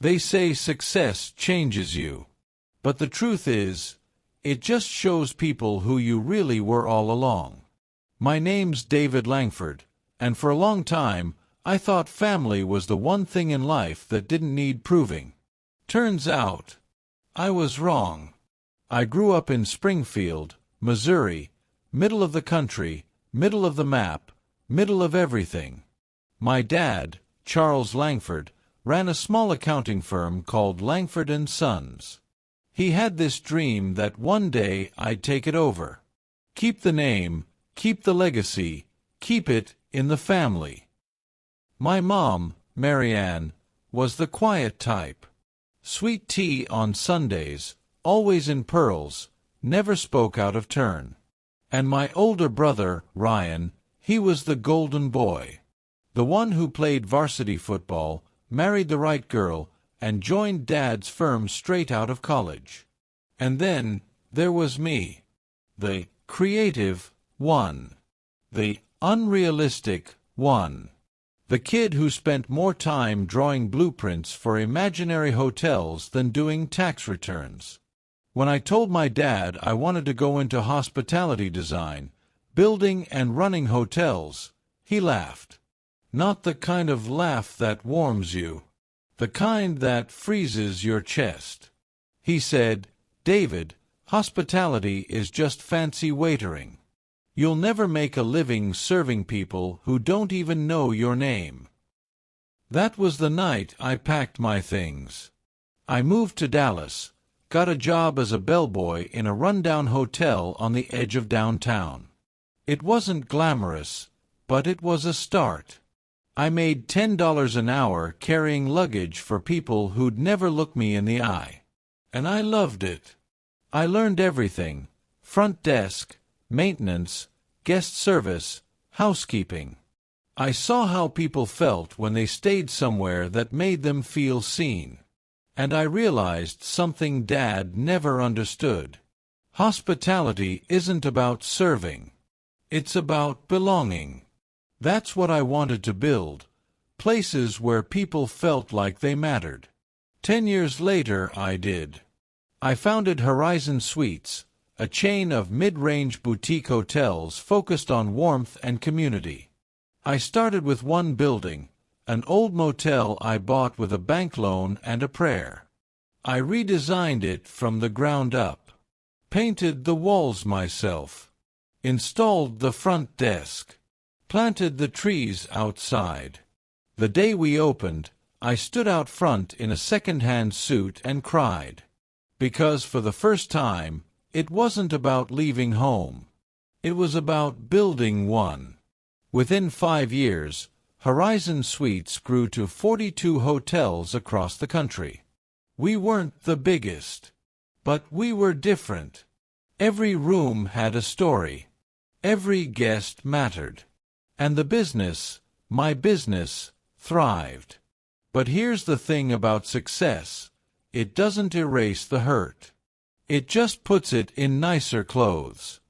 They say success changes you. But the truth is, it just shows people who you really were all along. My name's David Langford, and for a long time, I thought family was the one thing in life that didn't need proving. Turns out, I was wrong. I grew up in Springfield, Missouri, middle of the country, middle of the map, middle of everything. My dad, Charles Langford, ran a small accounting firm called Langford & Sons. He had this dream that one day I'd take it over. Keep the name, keep the legacy, keep it in the family. My mom, Mary Ann, was the quiet type. Sweet tea on Sundays, always in pearls, never spoke out of turn. And my older brother, Ryan, he was the golden boy. The one who played varsity football, married the right girl, and joined Dad's firm straight out of college. And then there was me. The creative one. The unrealistic one. The kid who spent more time drawing blueprints for imaginary hotels than doing tax returns. When I told my dad I wanted to go into hospitality design, building and running hotels, he laughed. Not the kind of laugh that warms you. The kind that freezes your chest. He said, "David, hospitality is just fancy waitering. You'll never make a living serving people who don't even know your name." That was the night I packed my things. I moved to Dallas, got a job as a bellboy in a rundown hotel on the edge of downtown. It wasn't glamorous, but it was a start. I made $10 an hour carrying luggage for people who'd never look me in the eye. And I loved it. I learned everything: front desk, maintenance, guest service, housekeeping. I saw how people felt when they stayed somewhere that made them feel seen. And I realized something Dad never understood. Hospitality isn't about serving. It's about belonging. That's what I wanted to build. Places where people felt like they mattered. 10 years later I did. I founded Horizon Suites, a chain of mid-range boutique hotels focused on warmth and community. I started with one building, an old motel I bought with a bank loan and a prayer. I redesigned it from the ground up. Painted the walls myself. Installed the front desk. Planted the trees outside. The day we opened, I stood out front in a second-hand suit and cried. Because for the first time, it wasn't about leaving home. It was about building one. Within 5 years, Horizon Suites grew to 42 hotels across the country. We weren't the biggest, but we were different. Every room had a story. Every guest mattered. And the business, my business, thrived. But here's the thing about success: it doesn't erase the hurt. It just puts it in nicer clothes.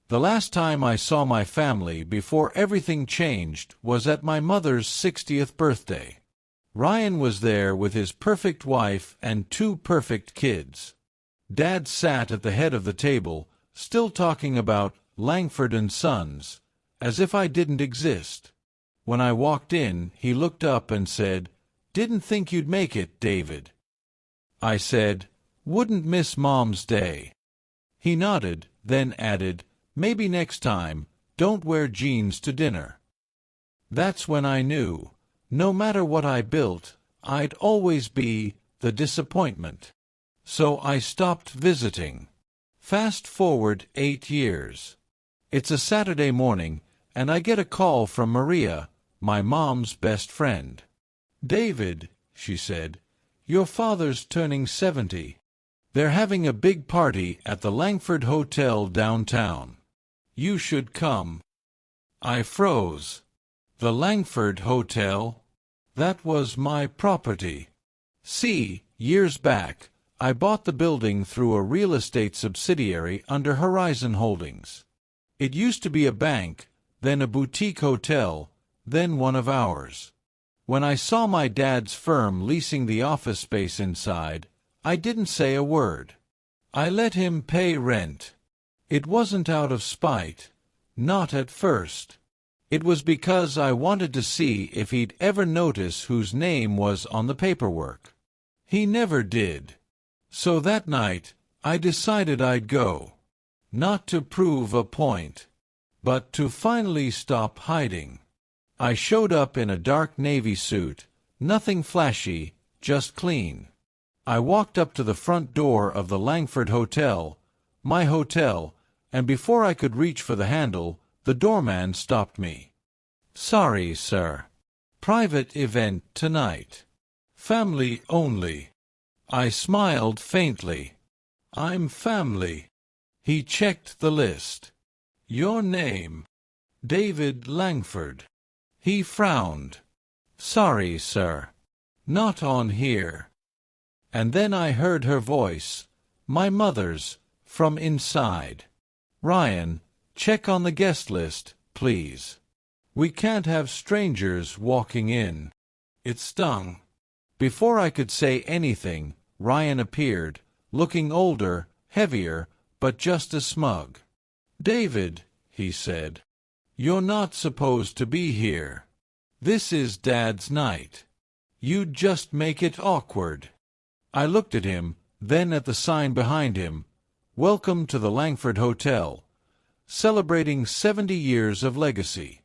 The last time I saw my family before everything changed was at my mother's 60th birthday. Ryan was there with his perfect wife and 2 perfect kids. Dad sat at the head of the table, still talking about Langford & Sons, as if I didn't exist. When I walked in, he looked up and said, "Didn't think you'd make it, David." I said, "Wouldn't miss Mom's day." He nodded, then added, "Maybe next time, don't wear jeans to dinner." That's when I knew, no matter what I built, I'd always be the disappointment. So I stopped visiting. Fast forward 8 years. It's a Saturday morning, and I get a call from Maria, my mom's best friend. "David," she said, "your father's turning 70. They're having a big party at the Langford Hotel downtown. You should come." I froze. The Langford Hotel? That was my property. See, years back, I bought the building through a real estate subsidiary under Horizon Holdings. It used to be a bank, then a boutique hotel, then one of ours. When I saw my dad's firm leasing the office space inside, I didn't say a word. I let him pay rent. It wasn't out of spite. Not at first. It was because I wanted to see if he'd ever notice whose name was on the paperwork. He never did. So that night, I decided I'd go. Not to prove a point, but to finally stop hiding. I showed up in a dark navy suit, nothing flashy, just clean. I walked up to the front door of the Langford Hotel, my hotel, and before I could reach for the handle, the doorman stopped me. "Sorry, sir. Private event tonight. Family only." I smiled faintly. "I'm family." He checked the list. "Your name?" "David Langford." He frowned. "Sorry, sir. Not on here." And then I heard her voice, my mother's, from inside. "Ryan, check on the guest list, please. We can't have strangers walking in." It stung. Before I could say anything, Ryan appeared, looking older, heavier, but just as smug. "David," he said, "you're not supposed to be here. This is Dad's night. You'd just make it awkward." I looked at him, then at the sign behind him, "Welcome to the Langford Hotel, celebrating 70 years of legacy."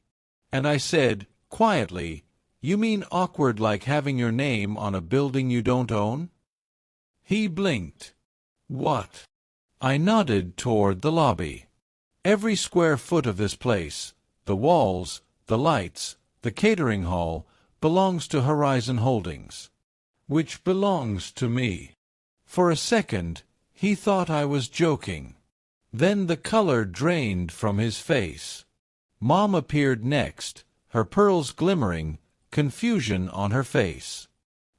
And I said, quietly, "You mean awkward like having your name on a building you don't own?" He blinked. "What?" I nodded toward the lobby. "Every square foot of this place, the walls, the lights, the catering hall, belongs to Horizon Holdings. Which belongs to me." For a second, he thought I was joking. Then the color drained from his face. Mom appeared next, her pearls glimmering, confusion on her face.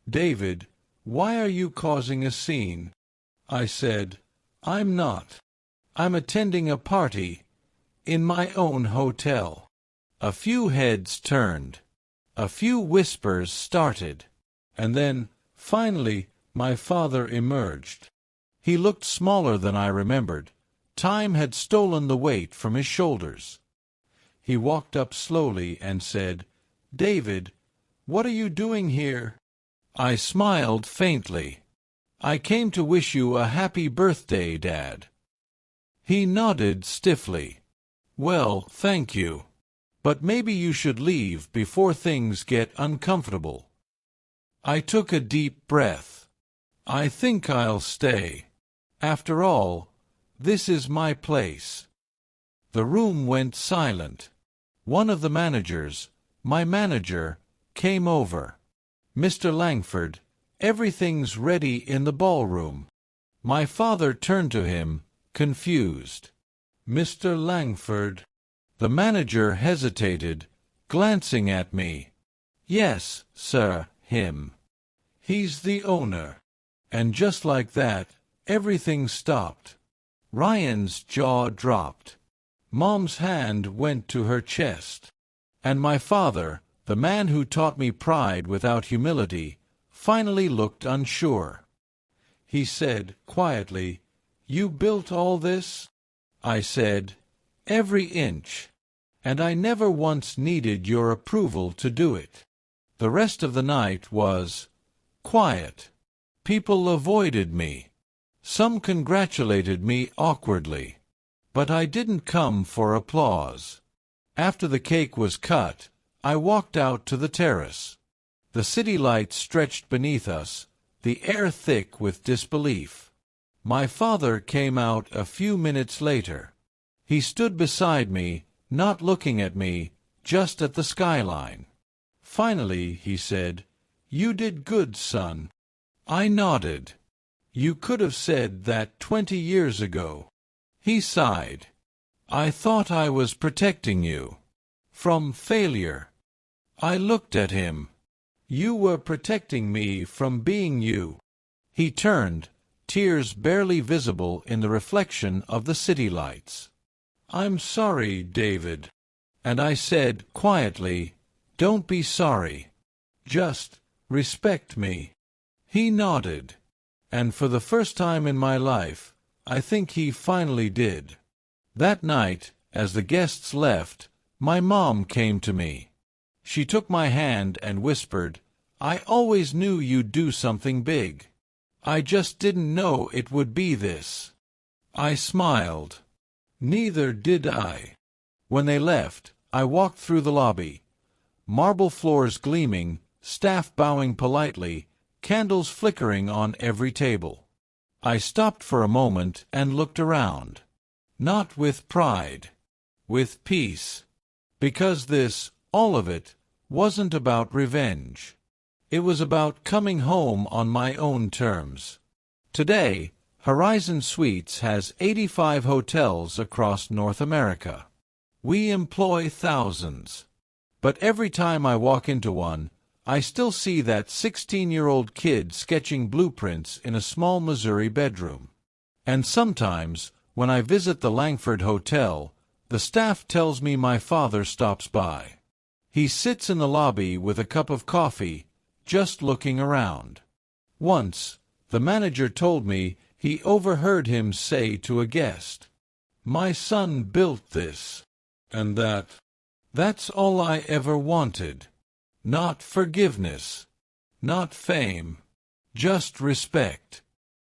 "David, why are you causing a scene?" I said, "I'm not. I'm attending a party in my own hotel." A few heads turned. A few whispers started. And then, finally, my father emerged. He looked smaller than I remembered. Time had stolen the weight from his shoulders. He walked up slowly and said, "David, what are you doing here?" I smiled faintly. "I came to wish you a happy birthday, Dad." He nodded stiffly. "Well, thank you. But maybe you should leave before things get uncomfortable." I took a deep breath. "I think I'll stay. After all, this is my place." The room went silent. One of the managers, my manager, came over. "Mr. Langford, everything's ready in the ballroom." My father turned to him, confused. "Mr. Langford?" The manager hesitated, glancing at me. "Yes, sir, him. He's the owner." And just like that, everything stopped. Ryan's jaw dropped. Mom's hand went to her chest. And my father, the man who taught me pride without humility, finally looked unsure. He said quietly, "You built all this?" I said, "Every inch. And I never once needed your approval to do it." The rest of the night was quiet. People avoided me. Some congratulated me awkwardly. But I didn't come for applause. After the cake was cut, I walked out to the terrace. The city lights stretched beneath us, the air thick with disbelief. My father came out a few minutes later. He stood beside me, not looking at me, just at the skyline. Finally, he said, "You did good, son." I nodded. "You could have said that 20 years ago." He sighed. "I thought I was protecting you from failure." I looked at him. "You were protecting me from being you." He turned, tears barely visible in the reflection of the city lights. "I'm sorry, David." And I said quietly, "Don't be sorry. Just respect me." He nodded. And for the first time in my life, I think he finally did. That night, as the guests left, my mom came to me. She took my hand and whispered, "I always knew you'd do something big. I just didn't know it would be this." I smiled. Neither did I. When they left, I walked through the lobby. Marble floors gleaming, staff bowing politely, candles flickering on every table. I stopped for a moment and looked around. Not with pride. With peace. Because this, all of it, wasn't about revenge. It was about coming home on my own terms. Today, Horizon Suites has 85 hotels across North America. We employ thousands. But every time I walk into one, I still see that 16-year-old kid sketching blueprints in a small Missouri bedroom. And sometimes, when I visit the Langford Hotel, the staff tells me my father stops by. He sits in the lobby with a cup of coffee, just looking around. Once, the manager told me he overheard him say to a guest, "My son built this." And that's all I ever wanted. Not forgiveness. Not fame. Just respect.